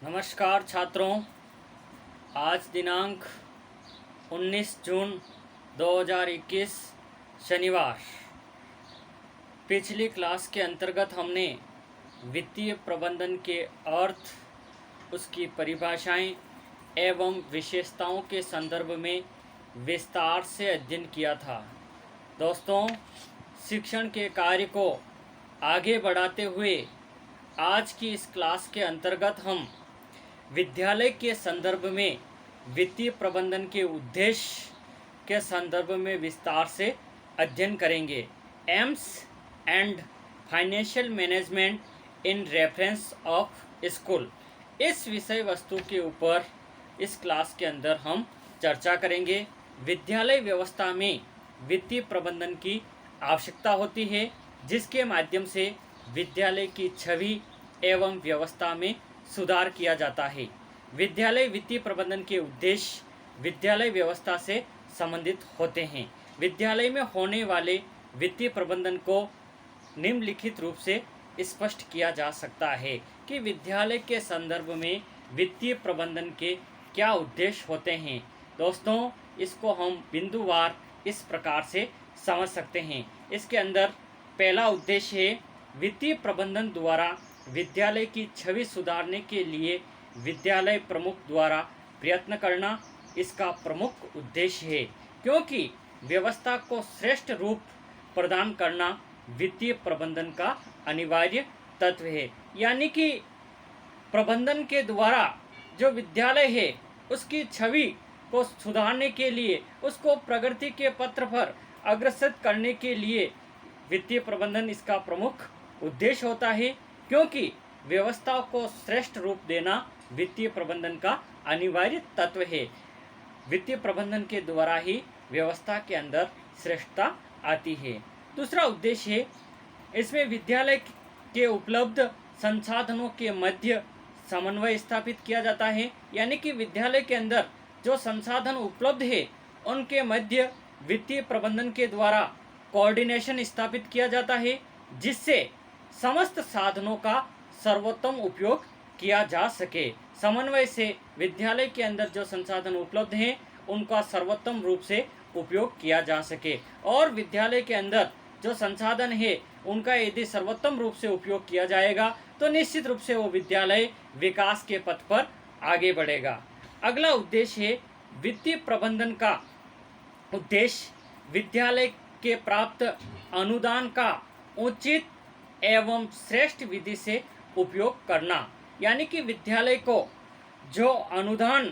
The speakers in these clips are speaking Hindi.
नमस्कार छात्रों। आज दिनांक 19 जून 2021 शनिवार। पिछली क्लास के अंतर्गत हमने वित्तीय प्रबंधन के अर्थ, उसकी परिभाषाएं एवं विशेषताओं के संदर्भ में विस्तार से अध्ययन किया था। दोस्तों, शिक्षण के कार्य को आगे बढ़ाते हुए आज की इस क्लास के अंतर्गत हम विद्यालय के संदर्भ में वित्तीय प्रबंधन के उद्देश्य के संदर्भ में विस्तार से अध्ययन करेंगे। AIIMS and financial management in reference of school, इस विषय वस्तु के ऊपर इस क्लास के अंदर हम चर्चा करेंगे। विद्यालय व्यवस्था में वित्तीय प्रबंधन की आवश्यकता होती है, जिसके माध्यम से विद्यालय की छवि एवं व्यवस्था में सुधार किया जाता है। विद्यालय वित्तीय प्रबंधन के उद्देश्य विद्यालय व्यवस्था से संबंधित होते हैं। विद्यालय में होने वाले वित्तीय प्रबंधन को निम्नलिखित रूप से स्पष्ट किया जा सकता है कि विद्यालय के संदर्भ में वित्तीय प्रबंधन के क्या उद्देश्य होते हैं। दोस्तों, इसको हम बिंदुवार इस प्रकार से समझ सकते हैं। इसके अंदर पहला उद्देश्य है वित्तीय प्रबंधन द्वारा विद्यालय की छवि सुधारने के लिए विद्यालय प्रमुख द्वारा प्रयत्न करना इसका प्रमुख उद्देश्य है, क्योंकि व्यवस्था को श्रेष्ठ रूप प्रदान करना वित्तीय प्रबंधन का अनिवार्य तत्व है। यानी कि प्रबंधन के द्वारा जो विद्यालय है उसकी छवि को सुधारने के लिए, उसको प्रगति के पथ पर अग्रसर करने के लिए वित्तीय प्रबंधन इसका प्रमुख उद्देश्य होता है, क्योंकि व्यवस्था को श्रेष्ठ रूप देना वित्तीय प्रबंधन का अनिवार्य तत्व है। वित्तीय प्रबंधन के द्वारा ही व्यवस्था के अंदर श्रेष्ठता आती है। दूसरा उद्देश्य है इसमें विद्यालय के उपलब्ध संसाधनों के मध्य समन्वय स्थापित किया जाता है। यानी कि विद्यालय के अंदर जो संसाधन उपलब्ध है उनके मध्य वित्तीय प्रबंधन के द्वारा कोऑर्डिनेशन स्थापित किया जाता है, जिससे समस्त साधनों का सर्वोत्तम उपयोग किया जा सके। समन्वय से विद्यालय के अंदर जो संसाधन उपलब्ध हैं उनका सर्वोत्तम रूप से उपयोग किया जा सके, और विद्यालय के अंदर जो संसाधन है उनका यदि सर्वोत्तम रूप से उपयोग किया जाएगा तो निश्चित रूप से वो विद्यालय विकास के पथ पर आगे बढ़ेगा। अगला उद्देश्य है वित्तीय प्रबंधन का उद्देश्य विद्यालय के प्राप्त अनुदान का उचित एवं श्रेष्ठ विधि से उपयोग करना। यानी कि विद्यालय को जो अनुदान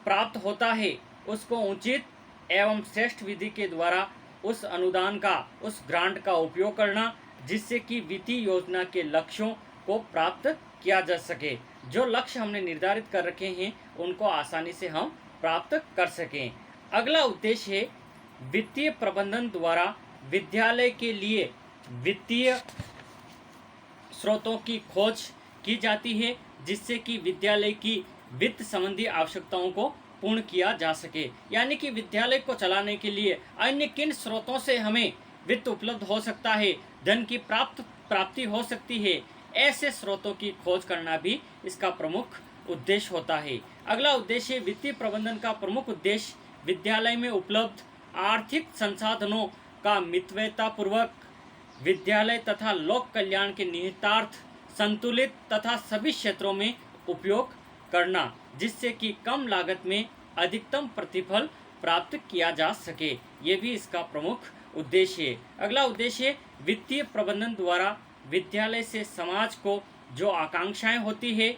प्राप्त होता है उसको उचित एवं श्रेष्ठ विधि के द्वारा उस अनुदान का, उस ग्रांट का उपयोग करना, जिससे कि वित्तीय योजना के लक्ष्यों को प्राप्त किया जा सके। जो लक्ष्य हमने निर्धारित कर रखे हैं उनको आसानी से हम प्राप्त कर सकें। अगला उद्देश्य है वित्तीय प्रबंधन द्वारा विद्यालय के लिए वित्तीय स्रोतों की खोज की जाती है, जिससे कि विद्यालय की वित्त संबंधी आवश्यकताओं को पूर्ण किया जा सके। यानी कि विद्यालय को चलाने के लिए अन्य किन स्रोतों से हमें वित्त उपलब्ध हो सकता है, धन की प्राप्ति हो सकती है, ऐसे स्रोतों की खोज करना भी इसका प्रमुख उद्देश्य होता है। अगला उद्देश्य वित्तीय प्रबंधन का प्रमुख उद्देश्य विद्यालय में उपलब्ध आर्थिक संसाधनों का मितव्ययतापूर्वक विद्यालय तथा लोक कल्याण के निहितार्थ संतुलित तथा सभी क्षेत्रों में उपयोग करना, जिससे कि कम लागत में अधिकतम प्रतिफल प्राप्त किया जा सके। ये भी इसका प्रमुख उद्देश्य है। अगला उद्देश्य वित्तीय प्रबंधन द्वारा विद्यालय से समाज को जो आकांक्षाएं होती है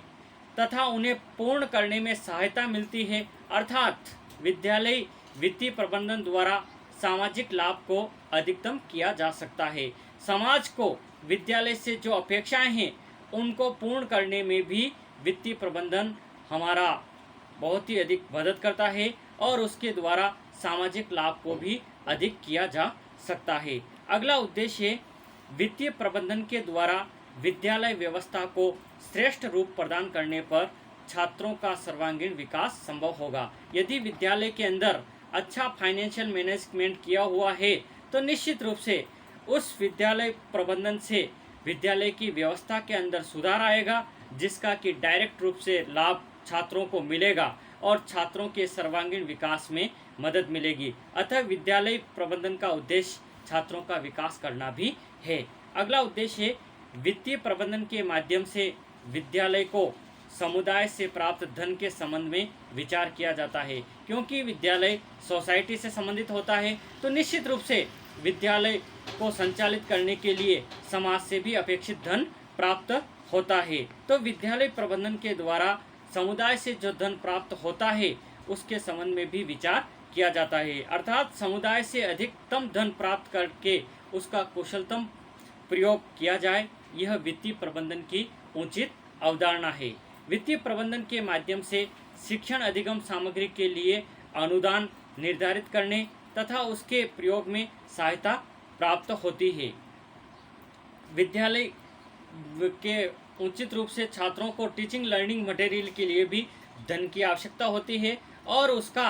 तथा उन्हें पूर्ण करने में सहायता मिलती है, अर्थात विद्यालय वित्तीय प्रबंधन द्वारा सामाजिक लाभ को अधिकतम किया जा सकता है। समाज को विद्यालय से जो अपेक्षाएं हैं उनको पूर्ण करने में भी वित्तीय प्रबंधन हमारा बहुत ही अधिक मदद करता है, और उसके द्वारा सामाजिक लाभ को भी अधिक किया जा सकता है। अगला उद्देश्य वित्तीय प्रबंधन के द्वारा विद्यालय व्यवस्था को श्रेष्ठ रूप प्रदान करने पर छात्रों का सर्वांगीण विकास संभव होगा। यदि विद्यालय के अंदर अच्छा फाइनेंशियल मैनेजमेंट किया हुआ है तो निश्चित रूप से उस विद्यालय प्रबंधन से विद्यालय की व्यवस्था के अंदर सुधार आएगा, जिसका कि डायरेक्ट रूप से लाभ छात्रों को मिलेगा और छात्रों के सर्वांगीण विकास में मदद मिलेगी। अतः विद्यालय प्रबंधन का उद्देश्य छात्रों का विकास करना भी है। अगला उद्देश्य है वित्तीय प्रबंधन के माध्यम से विद्यालय को समुदाय से प्राप्त धन के संबंध में विचार किया जाता है। क्योंकि विद्यालय सोसाइटी से संबंधित होता है तो निश्चित रूप से विद्यालय को संचालित करने के लिए समाज से भी अपेक्षित धन प्राप्त होता है। तो विद्यालय प्रबंधन के द्वारा समुदाय से जो धन प्राप्त होता है उसके संबंध में भी विचार किया जाता है, अर्थात समुदाय से अधिकतम धन प्राप्त करके उसका कुशलतम प्रयोग किया जाए। यह वित्तीय प्रबंधन की उचित अवधारणा है। वित्तीय प्रबंधन के माध्यम से शिक्षण अधिगम सामग्री के लिए अनुदान निर्धारित करने तथा उसके प्रयोग में सहायता प्राप्त होती है। विद्यालय के उचित रूप से छात्रों को टीचिंग लर्निंग मटेरियल के लिए भी धन की आवश्यकता होती है और उसका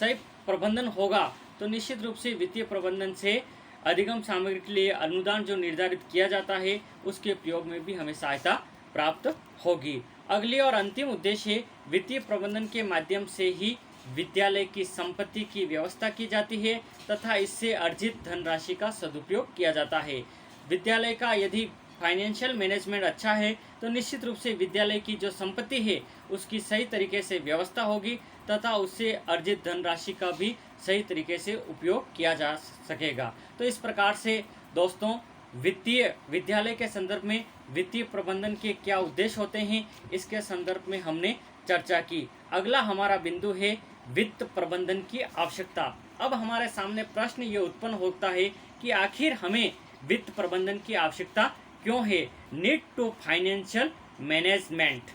सही प्रबंधन होगा तो निश्चित रूप से वित्तीय प्रबंधन से अधिगम सामग्री के लिए अनुदान जो निर्धारित किया जाता है उसके प्रयोग में भी हमें सहायता प्राप्त होगी। अगली और अंतिम उद्देश्य है वित्तीय प्रबंधन के माध्यम से ही विद्यालय की संपत्ति की व्यवस्था की जाती है तथा इससे अर्जित धनराशि का सदुपयोग किया जाता है। विद्यालय का यदि फाइनेंशियल मैनेजमेंट अच्छा है तो निश्चित रूप से विद्यालय की जो संपत्ति है उसकी सही तरीके से व्यवस्था होगी तथा उससे अर्जित धनराशि का भी सही तरीके से उपयोग किया जा सकेगा। तो इस प्रकार से दोस्तों वित्तीय विद्यालय के संदर्भ में वित्तीय प्रबंधन के क्या उद्देश्य होते हैं इसके संदर्भ में हमने चर्चा की। अगला हमारा बिंदु है वित्त प्रबंधन की आवश्यकता। अब हमारे सामने प्रश्न ये उत्पन्न होता है कि आखिर हमें वित्त प्रबंधन की आवश्यकता क्यों है। Need to financial management.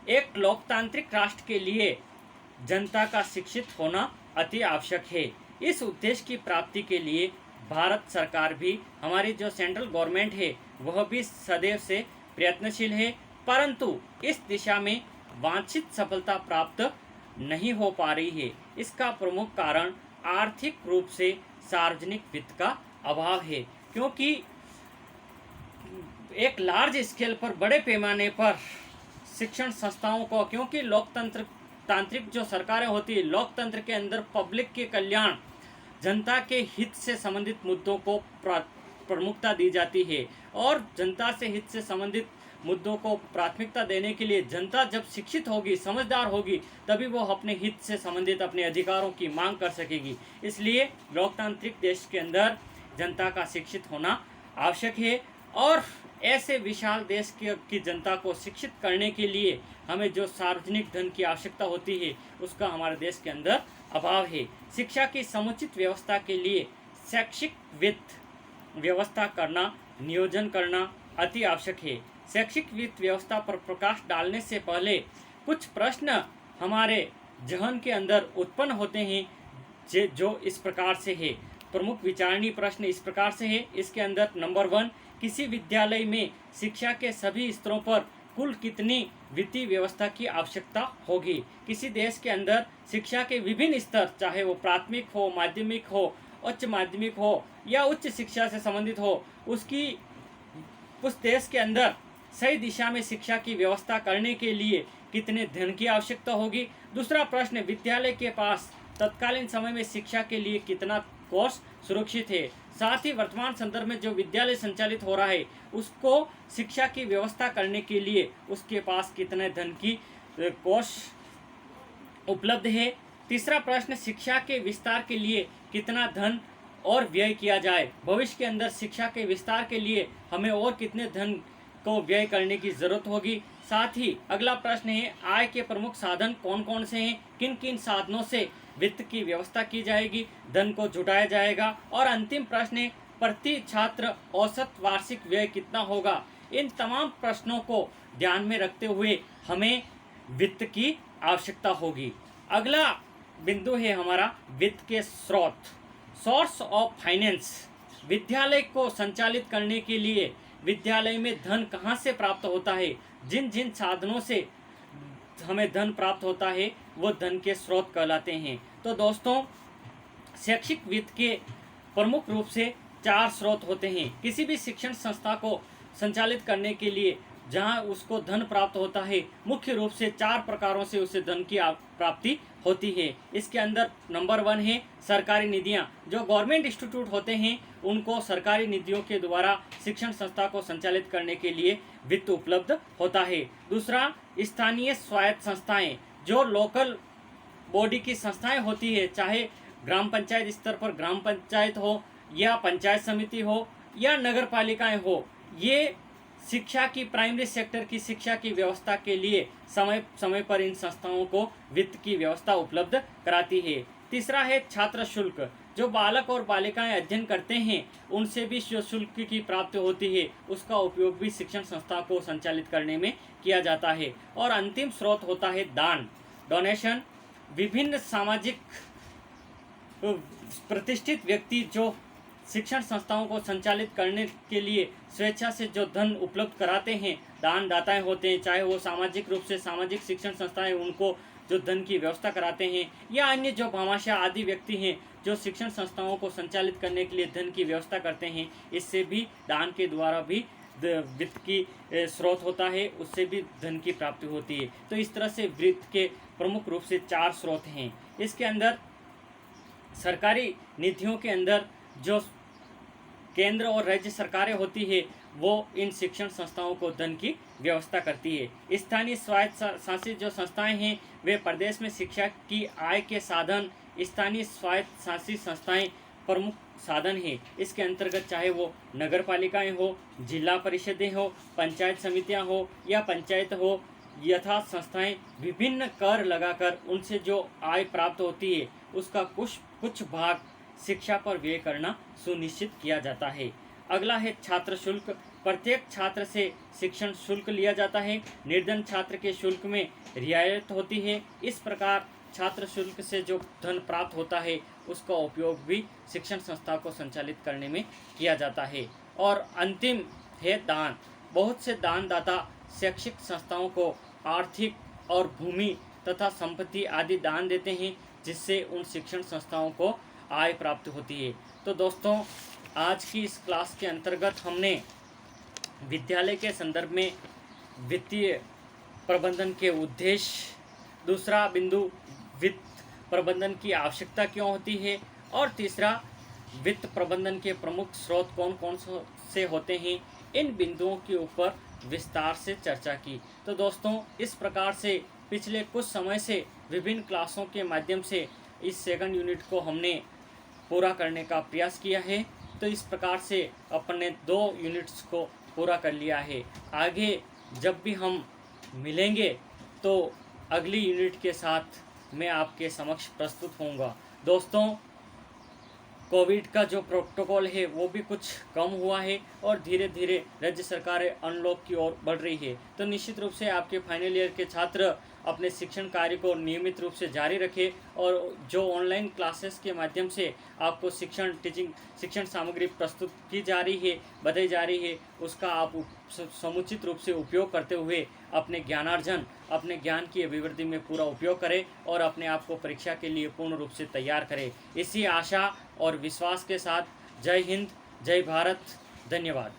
एक लोकतांत्रिक राष्ट्र के लिए जनता का शिक्षित होना अति आवश्यक है। इस उद्देश्य की प्राप्ति के लिए भारत सरकार भी, हमारी जो सेंट्रल गवर्नमेंट है वह भी सदैव से प्रयत्नशील है, परंतु इस दिशा में वांछित सफलता प्राप्त नहीं हो पा रही है। इसका प्रमुख कारण आर्थिक रूप से सार्वजनिक वित्त का अभाव है। क्योंकि एक लार्ज स्केल पर, बड़े पैमाने पर शिक्षण संस्थाओं को, क्योंकि तांत्रिक जो सरकारें होती है, लोकतंत्र के अंदर पब्लिक के कल्याण, जनता के हित से संबंधित मुद्दों को प्रमुखता दी जाती है और जनता से हित से संबंधित मुद्दों को प्राथमिकता देने के लिए जनता जब शिक्षित होगी, समझदार होगी, तभी वो अपने हित से संबंधित अपने अधिकारों की मांग कर सकेगी। इसलिए लोकतांत्रिक देश के अंदर जनता का शिक्षित होना आवश्यक है और ऐसे विशाल देश की जनता को शिक्षित करने के लिए हमें जो सार्वजनिक धन की आवश्यकता होती है उसका हमारे देश के अंदर अभाव है। शिक्षा की समुचित व्यवस्था के लिए शैक्षिक वित्त व्यवस्था करना, नियोजन करना अति आवश्यक है। शैक्षिक वित्त व्यवस्था पर प्रकाश डालने से पहले कुछ प्रश्न हमारे जहन के अंदर उत्पन्न होते हैं जो इस प्रकार से है। प्रमुख विचारणीय प्रश्न इस प्रकार से है। इसके अंदर नंबर 1, किसी विद्यालय में शिक्षा के सभी स्तरों पर कुल कितनी वित्तीय व्यवस्था की आवश्यकता होगी। किसी देश के अंदर शिक्षा के विभिन्न स्तर, चाहे वो प्राथमिक हो, माध्यमिक हो, उच्च माध्यमिक हो या उच्च शिक्षा से संबंधित हो, उसकी उस देश के अंदर सही दिशा में शिक्षा की व्यवस्था करने के लिए कितने धन की आवश्यकता होगी। दूसरा प्रश्न, विद्यालय के पास तत्कालीन समय में शिक्षा के लिए कितना कोष सुरक्षित है। साथ ही वर्तमान संदर्भ में जो विद्यालय संचालित हो रहा है उसको शिक्षा की व्यवस्था करने के लिए उसके पास कितने धन की कोष उपलब्ध है। तीसरा प्रश्न, शिक्षा के विस्तार के लिए कितना धन और व्यय किया जाए। भविष्य के अंदर शिक्षा के विस्तार के लिए हमें और कितने धन को व्यय करने की जरूरत होगी। साथ ही अगला प्रश्न है, आय के प्रमुख साधन कौन कौन से हैं, किन किन साधनों से वित्त की व्यवस्था की जाएगी, धन को जुटाया जाएगा। और अंतिम प्रश्न है, प्रति छात्र औसत वार्षिक व्यय कितना होगा। इन तमाम प्रश्नों को ध्यान में रखते हुए हमें वित्त की आवश्यकता होगी। अगला बिंदु है हमारा वित्त के स्रोत, सोर्स ऑफ फाइनेंस। विद्यालय को संचालित करने के लिए विद्यालय में धन कहाँ से प्राप्त होता है। जिन जिन साधनों से हमें धन प्राप्त होता है वो धन के स्रोत कहलाते हैं। तो दोस्तों, शैक्षिक वित्त के प्रमुख रूप से 4 स्रोत होते हैं। किसी भी शिक्षण संस्था को संचालित करने के लिए जहाँ उसको धन प्राप्त होता है, मुख्य रूप से 4 प्रकारों से उसे धन की प्राप्ति होती है। इसके अंदर नंबर 1 है सरकारी निधियाँ। जो गवर्नमेंट इंस्टीट्यूट होते हैं उनको सरकारी निधियों के द्वारा शिक्षण संस्था को संचालित करने के लिए वित्त उपलब्ध होता है। दूसरा, स्थानीय स्वायत्त संस्थाएं, जो लोकल बॉडी की संस्थाएं होती है, चाहे ग्राम पंचायत स्तर पर ग्राम पंचायत हो या पंचायत समिति हो या नगर पालिकाएं हो, ये शिक्षा की, प्राइमरी सेक्टर की शिक्षा की व्यवस्था के लिए समय समय पर इन संस्थाओं को वित्त की व्यवस्था उपलब्ध कराती है। तीसरा है छात्र शुल्क। जो बालक और बालिकाएं अध्ययन करते हैं उनसे भी जो शुल्क की प्राप्ति होती है उसका उपयोग भी शिक्षण संस्था को संचालित करने में किया जाता है। और अंतिम स्रोत होता है दान, डोनेशन। विभिन्न सामाजिक प्रतिष्ठित व्यक्ति जो शिक्षण संस्थाओं को संचालित करने के लिए स्वेच्छा से जो धन उपलब्ध कराते हैं, दान दाताएं होते हैं, चाहे वो सामाजिक रूप से सामाजिक शिक्षण संस्थाएं उनको जो धन की व्यवस्था कराते हैं, या अन्य जो भामाशाह आदि व्यक्ति हैं जो शिक्षण संस्थाओं को संचालित करने के लिए धन की व्यवस्था करते हैं, इससे भी दान के द्वारा भी वित्त की स्रोत होता है, उससे भी धन की प्राप्ति होती है। तो इस तरह से वित्त के प्रमुख रूप से 4 स्रोत हैं। इसके अंदर सरकारी निधियों के अंदर जो केंद्र और राज्य सरकारें होती है वो इन शिक्षण संस्थाओं को धन की व्यवस्था करती है। स्थानीय स्वायत्त शासित जो संस्थाएं हैं वे प्रदेश में शिक्षा की आय के साधन, स्थानीय स्वायत्त शासित संस्थाएं प्रमुख साधन है। इसके अंतर्गत चाहे वो नगर पालिकाएं हो, जिला परिषदें हो, पंचायत समितियां हो या पंचायत हो, यथा संस्थाएं विभिन्न कर लगाकर उनसे जो आय प्राप्त होती है उसका कुछ भाग शिक्षा पर व्यय करना सुनिश्चित किया जाता है। अगला है छात्र शुल्क। प्रत्येक छात्र से शिक्षण शुल्क लिया जाता है। निर्धन छात्र के शुल्क में रियायत होती है। इस प्रकार छात्र शुल्क से जो धन प्राप्त होता है उसका उपयोग भी शिक्षण संस्था को संचालित करने में किया जाता है। और अंतिम है दान। बहुत से दानदाता शैक्षिक संस्थाओं को आर्थिक और भूमि तथा संपत्ति आदि दान देते हैं, जिससे उन शिक्षण संस्थाओं को आय प्राप्त होती है। तो दोस्तों, आज की इस क्लास के अंतर्गत हमने विद्यालय के संदर्भ में वित्तीय प्रबंधन के उद्देश्य, दूसरा बिंदु वित्त प्रबंधन की आवश्यकता क्यों होती है, और तीसरा वित्त प्रबंधन के प्रमुख स्रोत कौन कौन से होते हैं, इन बिंदुओं के ऊपर विस्तार से चर्चा की। तो दोस्तों, इस प्रकार से पिछले कुछ समय से विभिन्न क्लासों के माध्यम से इस सेकंड यूनिट को हमने पूरा करने का प्रयास किया है। तो इस प्रकार से अपने 2 यूनिट्स को पूरा कर लिया है। आगे जब भी हम मिलेंगे तो अगली यूनिट के साथ मैं आपके समक्ष प्रस्तुत होऊंगा। दोस्तों, कोविड का जो प्रोटोकॉल है वो भी कुछ कम हुआ है और धीरे धीरे राज्य सरकारें अनलॉक की ओर बढ़ रही है। तो निश्चित रूप से आपके फाइनल ईयर के छात्र अपने शिक्षण कार्य को नियमित रूप से जारी रखें, और जो ऑनलाइन क्लासेस के माध्यम से आपको शिक्षण सामग्री प्रस्तुत की जा रही है, बताई जा रही है, उसका आप समुचित रूप से उपयोग करते हुए अपने ज्ञानार्जन, अपने ज्ञान की अभिवृद्धि में पूरा उपयोग करें और अपने आप को परीक्षा के लिए पूर्ण रूप से तैयार करें। इसी आशा और विश्वास के साथ जय हिंद, जय भारत, धन्यवाद।